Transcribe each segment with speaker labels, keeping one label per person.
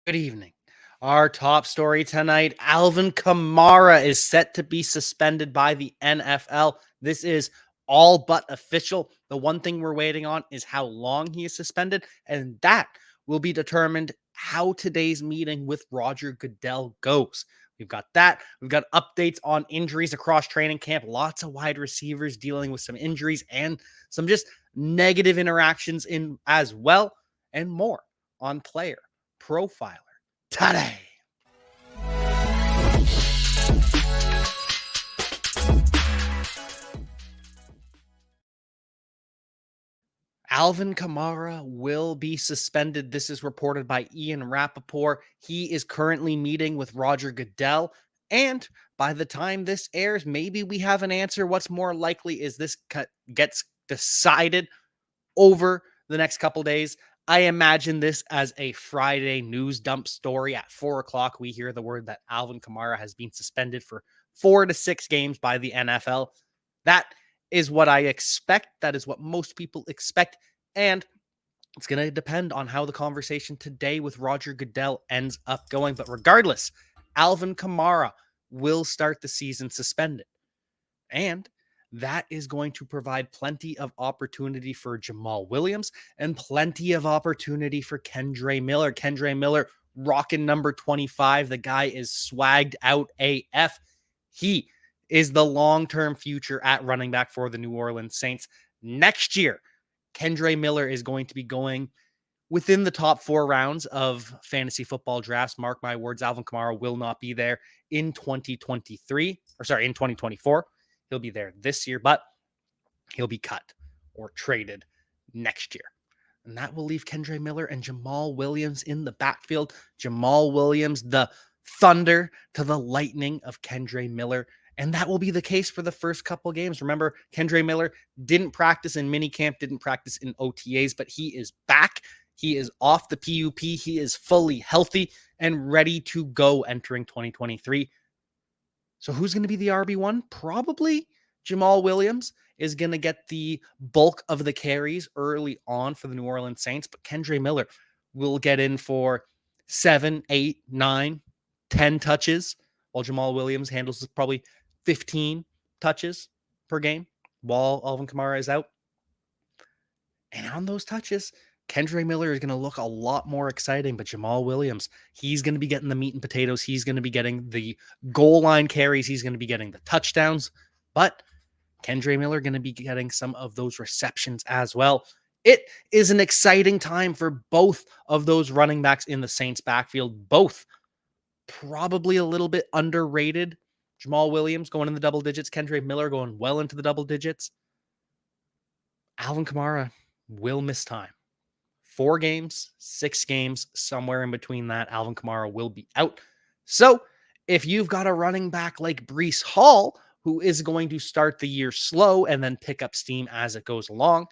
Speaker 1: Good evening. Our top story tonight, Alvin Kamara is set to be suspended by the NFL. This is all but official. The one thing we're waiting on is how long he is suspended, and that will be determined how today's meeting with Roger Goodell goes. We've got that. We've got updates on injuries across training camp. Lots of wide receivers dealing with some injuries and some just negative interactions in as well, and more on Player Profiler today. Alvin Kamara will be suspended. This is reported by Ian Rappaport. He is currently meeting with Roger Goodell. And by the time this airs, maybe we have an answer. What's more likely is this gets decided over the next couple days. I imagine this as a Friday news dump story. At 4 o'clock, we hear the word that Alvin Kamara has been suspended for 4 to 6 games by the NFL. That is what I expect. That is what most people expect. And it's going to depend on how the conversation today with Roger Goodell ends up going. But regardless, Alvin Kamara will start the season suspended. And that is going to provide plenty of opportunity for Jamal Williams and plenty of opportunity for Kendre Miller. Kendre Miller rocking number 25. The guy is swagged out AF. He is the long-term future at running back for the New Orleans Saints. Next year, Kendre Miller is going to be going within the top 4 rounds of fantasy football drafts. Mark my words, Alvin Kamara will not be there in 2024. He'll be there this year, but he'll be cut or traded next year. And that will leave Kendre Miller and Jamal Williams in the backfield. Jamal Williams, the thunder to the lightning of Kendre Miller. And that will be the case for the first couple games. Remember, Kendre Miller didn't practice in minicamp, didn't practice in OTAs, but he is back. He is off the PUP. He is fully healthy and ready to go entering 2023. So who's going to be the RB1? Probably Jamal Williams is going to get the bulk of the carries early on for the New Orleans Saints, but Kendre Miller will get in for 7, 8, 9, 10 touches, while Jamal Williams handles probably 15 touches per game while Alvin Kamara is out. And on those touches, Kendre Miller is going to look a lot more exciting, but Jamal Williams, he's going to be getting the meat and potatoes. He's going to be getting the goal line carries. He's going to be getting the touchdowns, but Kendre Miller going to be getting some of those receptions as well. It is an exciting time for both of those running backs in the Saints backfield. Both probably a little bit underrated. Jamal Williams going in the double digits. Kendre Miller going well into the double digits. Alvin Kamara will miss time. 4 games, 6 games, somewhere in between that, Alvin Kamara will be out. So if you've got a running back like Breece Hall, who is going to start the year slow and then pick up steam as it goes along,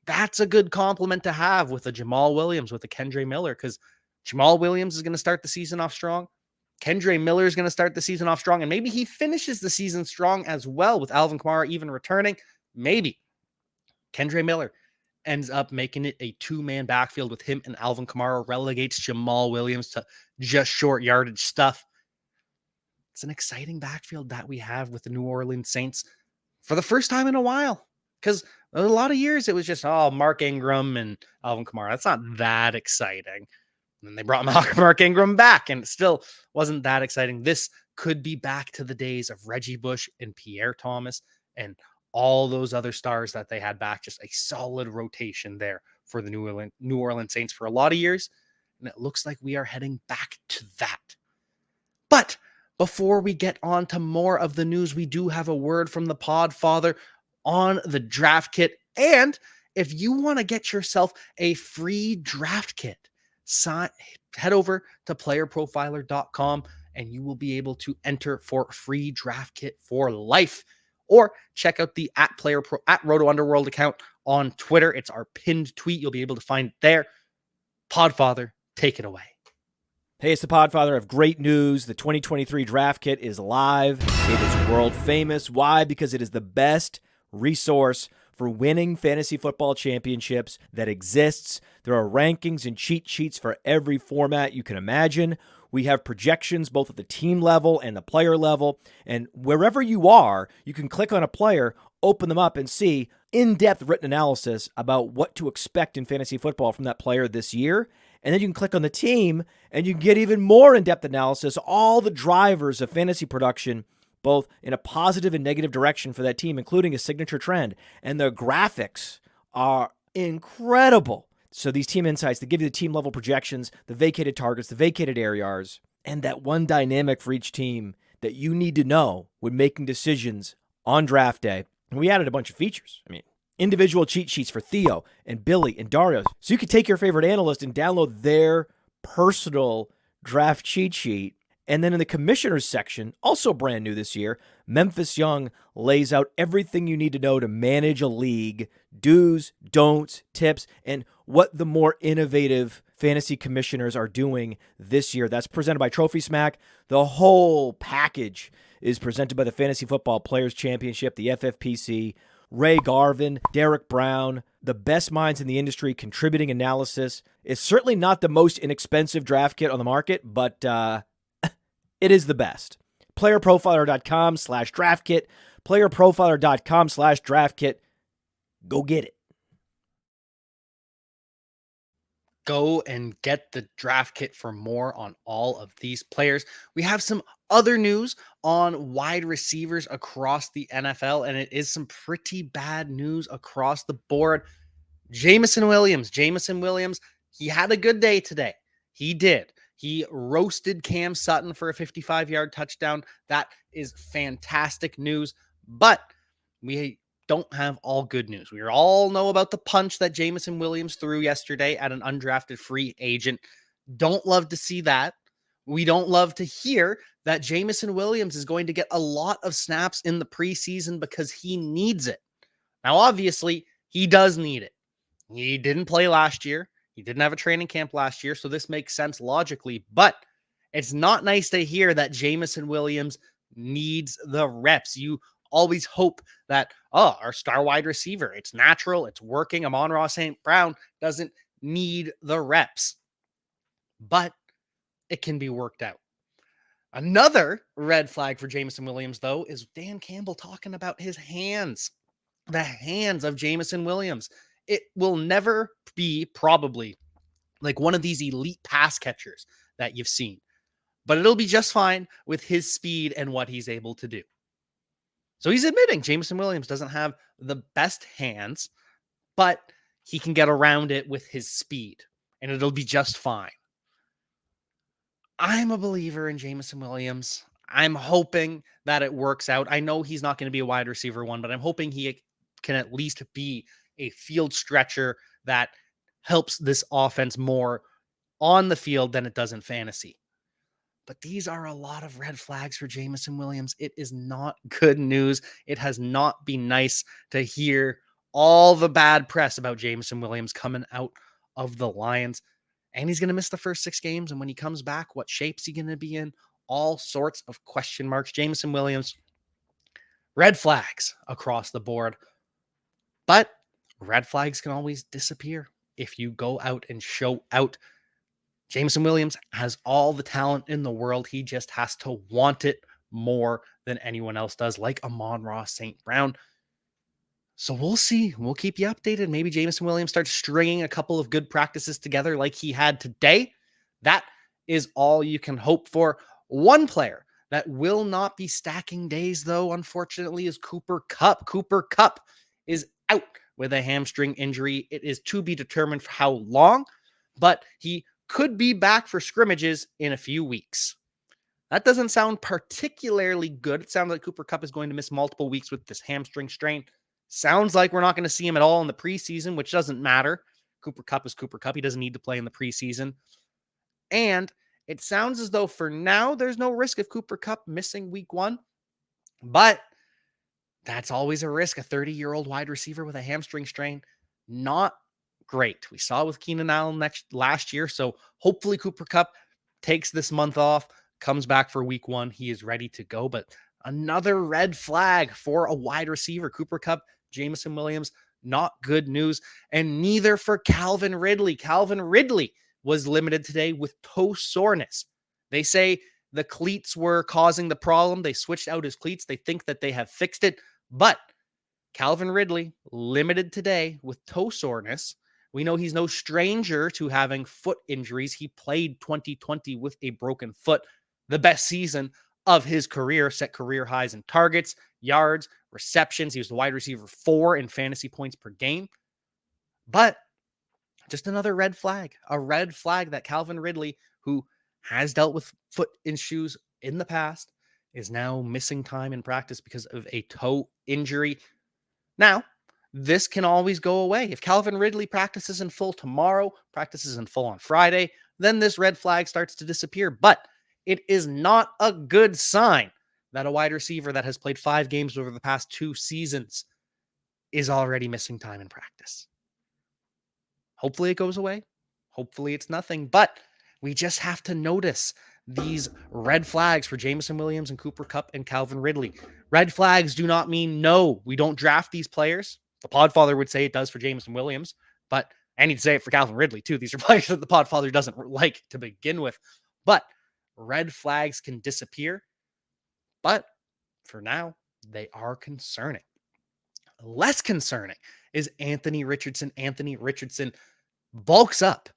Speaker 1: that's a good compliment to have with a Jamal Williams, with a Kendre Miller, because Jamal Williams is going to start the season off strong. Kendre Miller is going to start the season off strong, and maybe he finishes the season strong as well with Alvin Kamara even returning. Maybe Kendre Miller ends up making it a 2-man backfield with him and Alvin Kamara, relegates Jamal Williams to just short yardage stuff. It's an exciting backfield that we have with the New Orleans Saints for the first time in a while, because a lot of years it was just, Mark Ingram and Alvin Kamara. That's not that exciting. And then they brought Mark Ingram back, and it still wasn't that exciting. This could be back to the days of Reggie Bush and Pierre Thomas and all those other stars that they had back. Just a solid rotation there for the New Orleans Saints for a lot of years. And it looks like we are heading back to that. But before we get on to more of the news, we do have a word from the Podfather on the draft kit. And if you want to get yourself a free draft kit, head over to playerprofiler.com and you will be able to enter for a free draft kit for life. Or check out the at Roto Underworld account on Twitter. It's our pinned tweet. You'll be able to find it there. Podfather, take it away.
Speaker 2: Hey, it's the Podfather of great news. The 2023 draft kit is live. It is world famous. Why? Because it is the best resource for winning fantasy football championships that exists. There are rankings and cheat sheets for every format you can imagine. We have projections both at the team level and the player level. And wherever you are, you can click on a player, open them up, and see in-depth written analysis about what to expect in fantasy football from that player this year. And then you can click on the team, and you can get even more in-depth analysis, all the drivers of fantasy production, both in a positive and negative direction for that team, including a signature trend. And the graphics are incredible. So these team insights, they give you the team level projections, the vacated targets, the vacated areas, and that one dynamic for each team that you need to know when making decisions on draft day. And we added a bunch of features. I mean, individual cheat sheets for Theo and Billy and Dario. So you could take your favorite analyst and download their personal draft cheat sheet. And then in the commissioners section, also brand new this year, Memphis Young lays out everything you need to know to manage a league, do's, don'ts, tips, and what the more innovative fantasy commissioners are doing this year. That's presented by Trophy Smack. The whole package is presented by the Fantasy Football Players Championship, the FFPC, Ray Garvin, Derek Brown, the best minds in the industry contributing analysis. It's certainly not the most inexpensive draft kit on the market, but it is the best. PlayerProfiler.com/draftkit. PlayerProfiler.com/draftkit. Go get it.
Speaker 1: Go and get the draft kit for more on all of these players. We have some other news on wide receivers across the NFL, and it is some pretty bad news across the board. Jameson Williams, he had a good day today. He did. He roasted Cam Sutton for a 55-yard touchdown. That is fantastic news, but we don't have all good news. We all know about the punch that Jameson Williams threw yesterday at an undrafted free agent. Don't love to see that. We don't love to hear that Jameson Williams is going to get a lot of snaps in the preseason because he needs it. Now, obviously, he does need it. He didn't play last year. He didn't have a training camp last year, so this makes sense logically, but it's not nice to hear that Jameson Williams needs the reps. You always hope that, our star wide receiver, it's natural, it's working. Amon-Ra St. Brown doesn't need the reps, but it can be worked out. Another red flag for Jameson Williams, though, is Dan Campbell talking about his hands, the hands of Jameson Williams. It will never be probably like one of these elite pass catchers that you've seen, but it'll be just fine with his speed and what he's able to do. So he's admitting Jameson Williams doesn't have the best hands, but he can get around it with his speed, and it'll be just fine. I'm a believer in Jameson Williams. I'm hoping that it works out. I know he's not going to be a wide receiver one, but I'm hoping he can at least be a field stretcher that helps this offense more on the field than it does in fantasy. But these are a lot of red flags for Jameson Williams. It is not good news. It has not been nice to hear all the bad press about Jameson Williams coming out of the Lions. And he's going to miss the first 6 games. And when he comes back, what shape's he going to be in? All sorts of question marks. Jameson Williams, red flags across the board. But red flags can always disappear if you go out and show out. Jameson Williams has all the talent in the world. He just has to want it more than anyone else does, like Amon-Ra St. Brown. So we'll see. We'll keep you updated. Maybe Jameson Williams starts stringing a couple of good practices together like he had today. That is all you can hope for. One player that will not be stacking days, though, unfortunately, is Cooper Kupp. Cooper Kupp is out with a hamstring injury. It is to be determined for how long, but he could be back for scrimmages in a few weeks. That doesn't sound particularly good. It sounds like Cooper Kupp is going to miss multiple weeks with this hamstring strain. Sounds like we're not going to see him at all in the preseason, which doesn't matter. Cooper Kupp is Cooper Kupp. He doesn't need to play in the preseason. And it sounds as though for now, there's no risk of Cooper Kupp missing week 1. But that's always a risk. A 30-year-old wide receiver with a hamstring strain, not great. We saw it with Keenan Allen last year. So hopefully Cooper Kupp takes this month off, comes back for week 1. He is ready to go. But another red flag for a wide receiver. Cooper Kupp, Jameson Williams, Not good news. And neither for Calvin Ridley. Calvin Ridley was limited today with toe soreness. They say the cleats were causing the problem. They switched out his cleats. They think that they have fixed it. But Calvin Ridley limited today with toe soreness. We know he's no stranger to having foot injuries. He played 2020 with a broken foot, the best season of his career, set career highs in targets, yards, receptions. He was the wide receiver 4 in fantasy points per game. But just another red flag, a red flag that Calvin Ridley, who has dealt with foot issues in the past, is now missing time in practice because of a toe injury. Now, this can always go away. If Calvin Ridley practices in full tomorrow, practices in full on Friday, then this red flag starts to disappear. But it is not a good sign that a wide receiver that has played 5 games over the past 2 seasons is already missing time in practice. Hopefully it goes away. Hopefully it's nothing. But we just have to notice these red flags for Jameson Williams and Cooper Kupp and Calvin Ridley. Red flags do not mean no, we don't draft these players. The Podfather would say it does for Jameson Williams, but I need to say it for Calvin Ridley too. These are players that the Podfather doesn't like to begin with. But red flags can disappear. But for now, they are concerning. Less concerning is Anthony Richardson. Anthony Richardson bulks up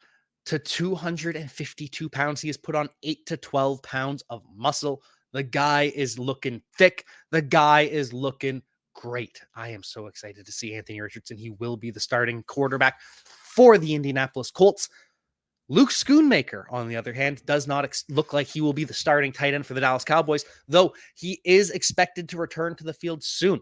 Speaker 1: to 252 pounds. He has put on 8 to 12 pounds of muscle. The guy is looking thick. The guy is looking great. I am so excited to see Anthony Richardson. He will be the starting quarterback for the Indianapolis Colts. Luke Schoonmaker, on the other hand, does not look like he will be the starting tight end for the Dallas Cowboys, though he is expected to return to the field soon.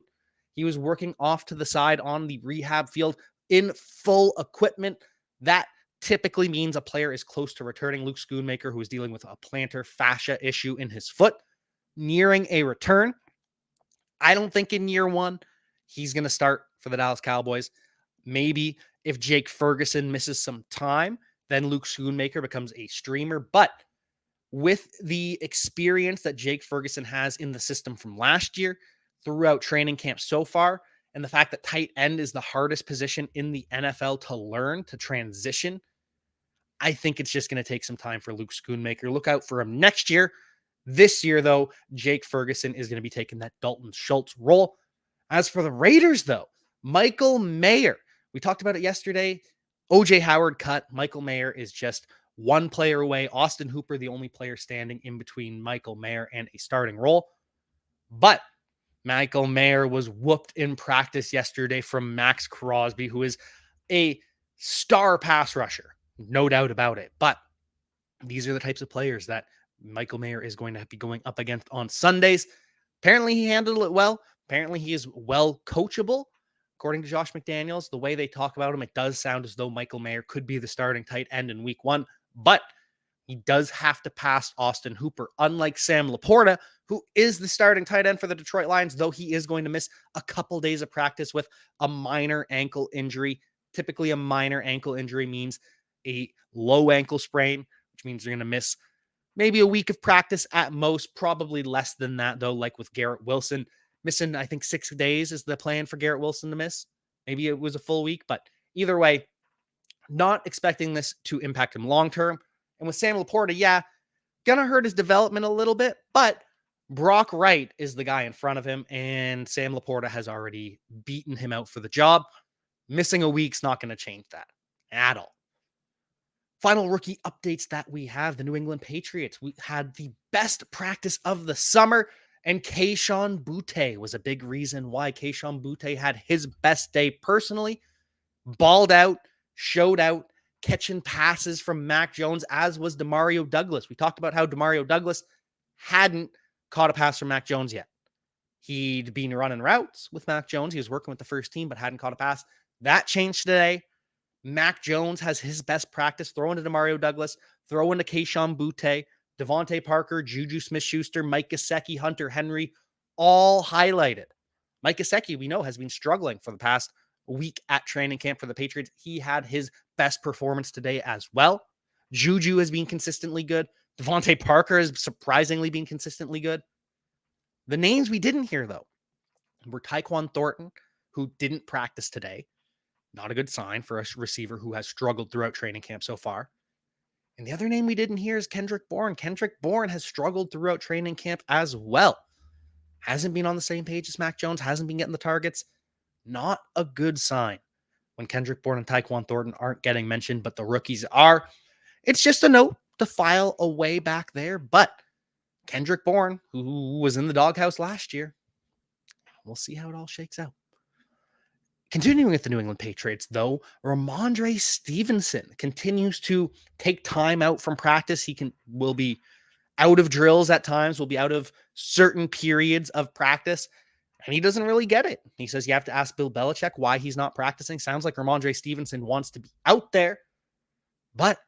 Speaker 1: He was working off to the side on the rehab field in full equipment. That typically means a player is close to returning. Luke Schoonmaker, who is dealing with a plantar fascia issue in his foot, nearing a return. I don't think in year 1 he's going to start for the Dallas Cowboys. Maybe if Jake Ferguson misses some time, then Luke Schoonmaker becomes a streamer. But with the experience that Jake Ferguson has in the system from last year, throughout training camp so far, and the fact that tight end is the hardest position in the NFL to learn, to transition, I think it's just going to take some time for Luke Schoonmaker. Look out for him next year. This year, though, Jake Ferguson is going to be taking that Dalton Schultz role. As for the Raiders, though, Michael Mayer, we talked about it yesterday. OJ Howard cut. Michael Mayer is just one player away. Austin Hooper, the only player standing in between Michael Mayer and a starting role. But Michael Mayer was whooped in practice yesterday from Max Crosby, who is a star pass rusher. No doubt about it. But these are the types of players that Michael Mayer is going to be going up against on Sundays. Apparently he handled it well. Apparently he is well coachable. According to Josh McDaniels, the way they talk about him, it does sound as though Michael Mayer could be the starting tight end in week 1. But he does have to pass Austin Hooper, unlike Sam Laporta, who is the starting tight end for the Detroit Lions, though he is going to miss a couple days of practice with a minor ankle injury. Typically, a minor ankle injury means a low ankle sprain, which means you're going to miss maybe a week of practice at most, probably less than that, though, like with Garrett Wilson. Missing, I think, 6 days is the plan for Garrett Wilson to miss. Maybe it was a full week, but either way, not expecting this to impact him long-term. And with Sam Laporta, yeah, gonna hurt his development a little bit, but Brock Wright is the guy in front of him, and Sam Laporta has already beaten him out for the job. Missing a week's not going to change that at all. Final rookie updates that we have. The New England Patriots. We had the best practice of the summer, and Kayshon Boutte was a big reason why Kayshon Boutte had his best day personally. Balled out, showed out, catching passes from Mac Jones, as was Demario Douglas. We talked about how Demario Douglas hadn't caught a pass from Mac Jones yet. He'd been running routes with Mac Jones. He was working with the first team, but hadn't caught a pass. That changed today. Mac Jones has his best practice, throwing to Demario Douglas, throwing to Kayshon Boutte, Devontae Parker, Juju Smith-Schuster, Mike Gesicki, Hunter Henry, all highlighted. Mike Gesicki, we know, has been struggling for the past week at training camp for the Patriots. He had his best performance today as well. Juju has been consistently good. Devontae Parker has surprisingly been consistently good. The names we didn't hear, though, were Tyquan Thornton, who didn't practice today, Not a good sign for a receiver who has struggled throughout training camp so far. And the other name we didn't hear is Kendrick Bourne. Kendrick Bourne has struggled throughout training camp as well. Hasn't been on the same page as Mac Jones, hasn't been getting the targets. Not a good sign when Kendrick Bourne and Tyquan Thornton aren't getting mentioned, but the rookies are. It's just a note to file away back there. But Kendrick Bourne, who was in the doghouse last year, we'll see how it all shakes out. Continuing with the New England Patriots, though, Rhamondre Stevenson continues to take time out from practice. Will be out of drills at times, will be out of certain periods of practice, and he doesn't really get it. He says you have to ask Bill Belichick why he's not practicing. Sounds like Rhamondre Stevenson wants to be out there, but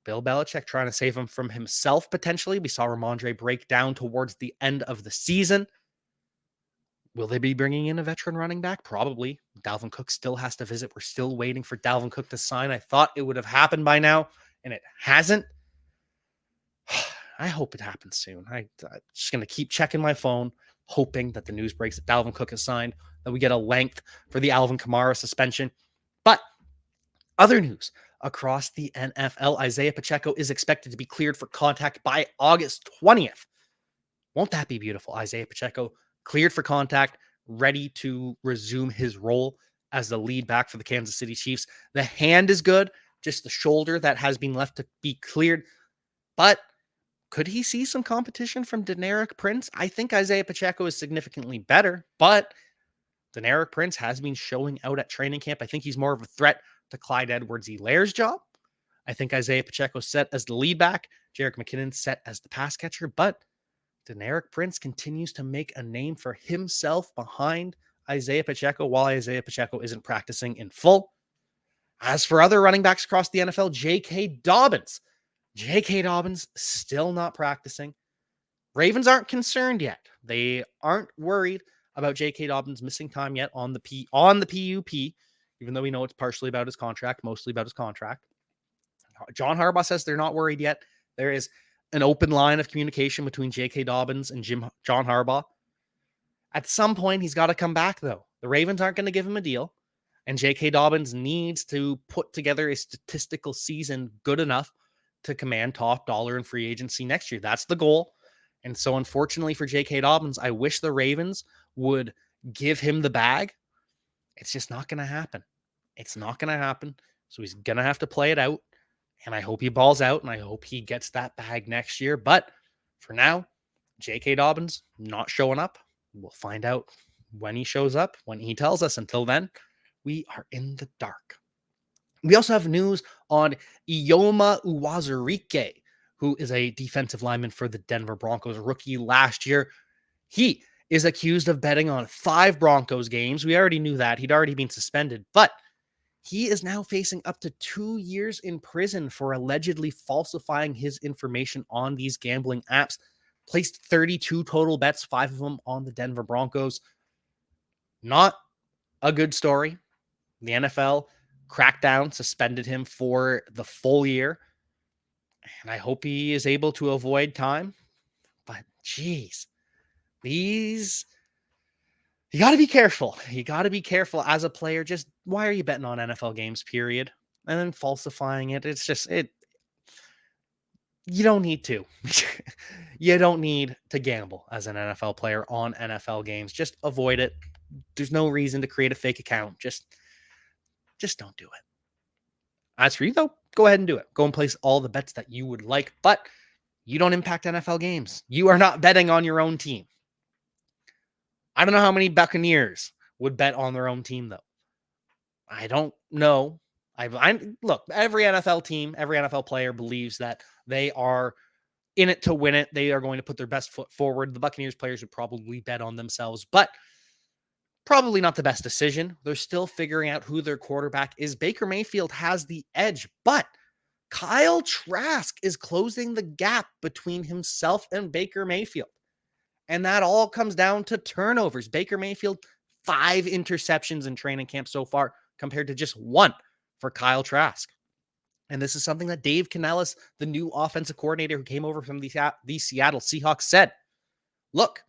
Speaker 1: Bill Belichick trying to save him from himself potentially. We saw Rhamondre break down towards the end of the season. Will they be bringing in a veteran running back? Probably. Dalvin Cook still has to visit. We're still waiting for Dalvin Cook to sign. I thought it would have happened by now, and it hasn't. I hope it happens soon. I'm just going to keep checking my phone, hoping that the news breaks that Dalvin Cook is signed, that we get a length for the Alvin Kamara suspension. But other news across the NFL, Isiah Pacheco is expected to be cleared for contact by August 20th. Won't that be beautiful? Isiah Pacheco cleared for contact, ready to resume his role as the lead back for the Kansas City Chiefs. The hand is good, just the shoulder that has been left to be cleared. But could he see some competition from Deneric Prince? I think Isiah Pacheco is significantly better, but Deneric Prince has been showing out at training camp. I think he's more of a threat to Clyde Edwards-Helaire's job. I think Isiah Pacheco set as the lead back, Jerick McKinnon set as the pass catcher, but Deneric Prince continues to make a name for himself behind Isiah Pacheco while Isiah Pacheco isn't practicing in full. As for other running backs across the NFL, J.K. Dobbins. J.K. Dobbins still not practicing. Ravens aren't concerned yet. They aren't worried about J.K. Dobbins missing time yet on the PUP, even though we know it's partially about his contract, mostly about his contract. John Harbaugh says they're not worried yet. There is an open line of communication between J.K. Dobbins and John Harbaugh. At some point, he's got to come back, though. The Ravens aren't going to give him a deal, and J.K. Dobbins needs to put together a statistical season good enough to command top dollar in free agency next year. That's the goal. And so, unfortunately for J.K. Dobbins, I wish the Ravens would give him the bag. It's just not going to happen. It's not going to happen. So he's going to have to play it out. And I hope he balls out, and I hope he gets that bag next year. But for now, J.K. Dobbins not showing up. We'll find out when he shows up, when he tells us. Until then, we are in the dark. We also have news on Ioma Uwazurike, who is a defensive lineman for the Denver Broncos, rookie last year. He is accused of betting on 5 Broncos games. We already knew that. He'd already been suspended, but he is now facing up to 2 years in prison for allegedly falsifying his information on these gambling apps. Placed 32 total bets, 5 of them on the Denver Broncos. Not a good story. The NFL cracked down, suspended him for the full year. And I hope he is able to avoid time. But geez, you got to be careful. You got to be careful as a player. Just why are you betting on NFL games, period? And then falsifying it. It's just, you don't need to. You don't need to gamble as an NFL player on NFL games. Just avoid it. There's no reason to create a fake account. Just don't do it. As for you, though, go ahead and do it. Go and place all the bets that you would like, but you don't impact NFL games. You are not betting on your own team. I don't know how many Buccaneers would bet on their own team, though. I don't know. Look, every NFL team, every NFL player believes that they are in it to win it. They are going to put their best foot forward. The Buccaneers players would probably bet on themselves, but probably not the best decision. They're still figuring out who their quarterback is. Baker Mayfield has the edge, but Kyle Trask is closing the gap between himself and Baker Mayfield. And that all comes down to turnovers. Baker Mayfield, 5 interceptions in training camp so far, compared to just 1 for Kyle Trask. And this is something that Dave Canellis, the new offensive coordinator who came over from the Seattle Seahawks, said. Look,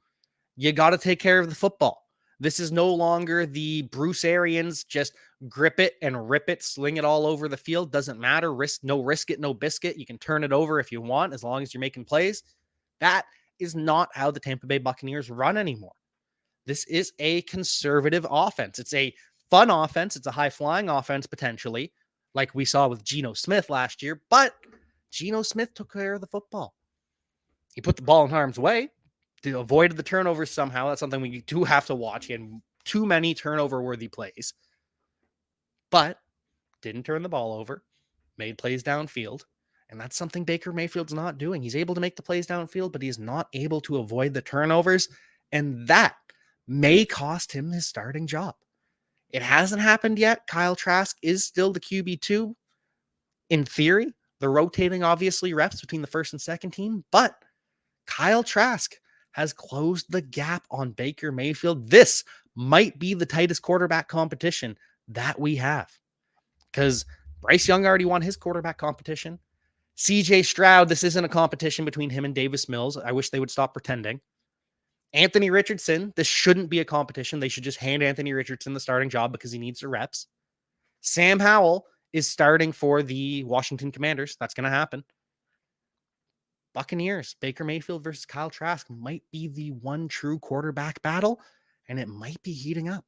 Speaker 1: you got to take care of the football. This is no longer the Bruce Arians, just grip it and rip it, sling it all over the field. Doesn't matter. Risk it, no biscuit. You can turn it over if you want, as long as you're making plays. That is not how the Tampa Bay Buccaneers run anymore. This is a conservative offense. It's a fun offense. It's a high-flying offense, potentially, like we saw with Geno Smith last year. But Geno Smith took care of the football. He put the ball in harm's way, avoided the turnovers somehow. That's something we do have to watch. He had too many turnover-worthy plays, but didn't turn the ball over, made plays downfield, and that's something Baker Mayfield's not doing. He's able to make the plays downfield, but he's not able to avoid the turnovers, and that may cost him his starting job. It hasn't happened yet. Kyle Trask is still the QB2 in theory. They're rotating, obviously, reps between the first and second team, but Kyle Trask has closed the gap on Baker Mayfield. This might be the tightest quarterback competition that we have, because Bryce Young already won his quarterback competition. CJ Stroud, this isn't a competition between him and Davis Mills. I wish they would stop pretending. Anthony Richardson, this shouldn't be a competition. They should just hand Anthony Richardson the starting job because he needs the reps. Sam Howell is starting for the Washington Commanders. That's going to happen. Buccaneers, Baker Mayfield versus Kyle Trask might be the one true quarterback battle, and it might be heating up.